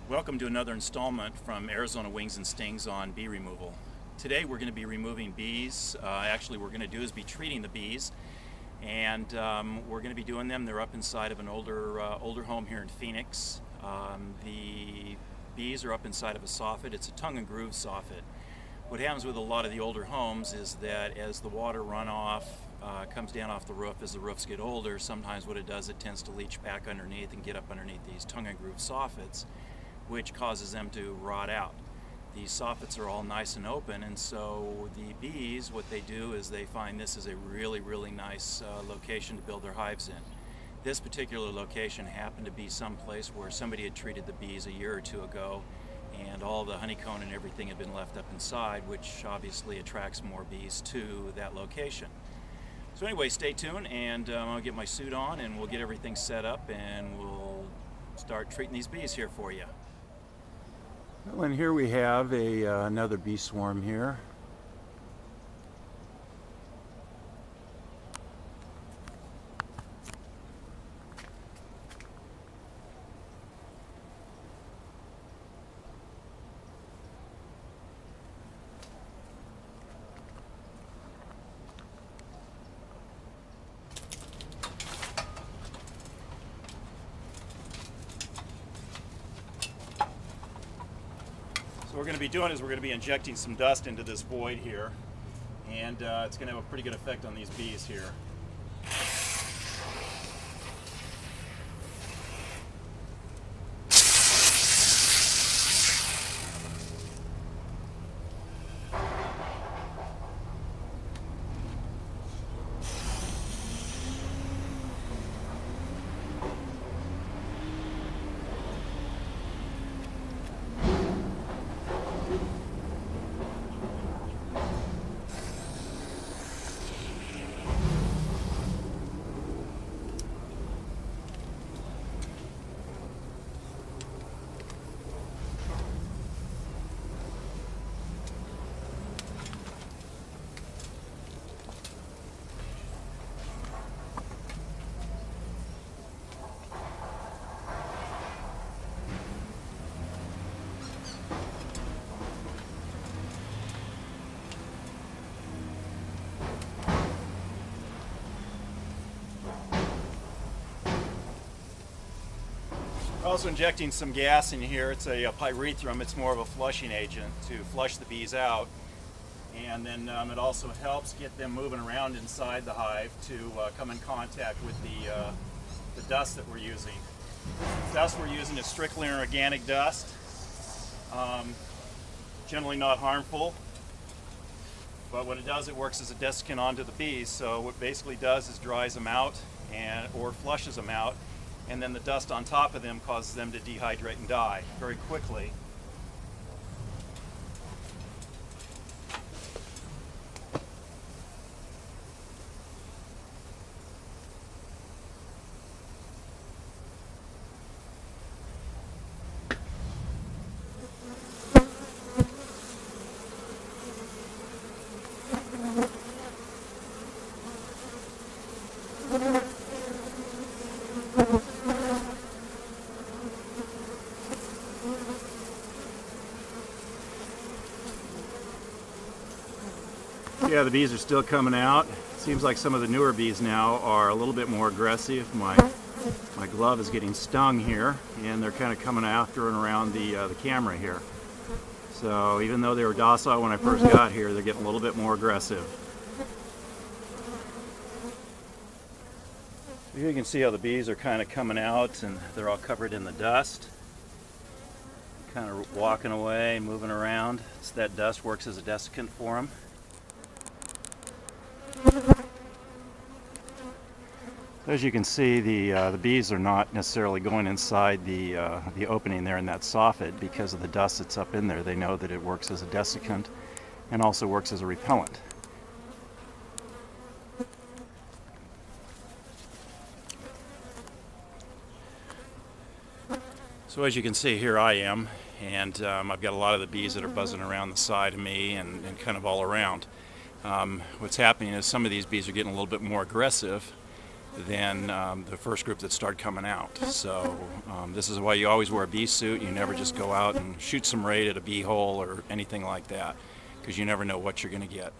Welcome to another installment from Arizona Wings and Stings on bee removal. Today we're going to be removing bees. Actually, what we're going to do is be treating the bees, and we're going to be doing them. They're up inside of an older home here in Phoenix. The bees are up inside of a sofit. It's a tongue and groove sofit. What happens with a lot of the older homes is that as the water runoff comes down off the roof, as the roofs get older, sometimes what it does, it tends to leach back underneath and get up underneath these tongue and groove soffits, which causes them to rot out. These soffits are all nice and open, and so the bees, what they do is they find this is a really nice location to build their hives in. This particular location happened to be someplace where somebody had treated the bees a year or two ago, and all the honeycomb and everything had been left up inside, which obviously attracts more bees to that location. So anyway, stay tuned, and I'll get my suit on and we'll get everything set up and we'll start treating these bees here for you. Well, and here we have another bee swarm here. So what we're going to be doing is we're going to be injecting some dust into this void here, and it's going to have a pretty good effect on these bees here. We're also injecting some gas in here. It's a pyrethrum. It's more of a flushing agent to flush the bees out. And then it also helps get them moving around inside the hive to come in contact with the dust that we're using. The dust we're using is strictly organic dust. Generally not harmful. But what it does, it works as a desiccant onto the bees. So what it basically does is dries them out or flushes them out. And then the dust on top of them causes them to dehydrate and die very quickly. Yeah, the bees are still coming out. Seems like some of the newer bees now are a little bit more aggressive. My glove is getting stung here, and they're kind of coming after and around the camera here. So even though they were docile when I first got here, they're getting a little bit more aggressive. Here you can see how the bees are kind of coming out, and they're all covered in the dust. Kind of walking away, moving around. So that dust works as a desiccant for them. As you can see, the bees are not necessarily going inside the opening there in that soffit because of the dust that's up in there. They know that it works as a desiccant and also works as a repellent. So as you can see, here I am, and I've got a lot of the bees that are buzzing around the side of me and kind of all around. What's happening is some of these bees are getting a little bit more aggressive, than the first group that start coming out. So this is why you always wear a bee suit. You never just go out and shoot some raid at a bee hole or anything like that, because you never know what you're going to get.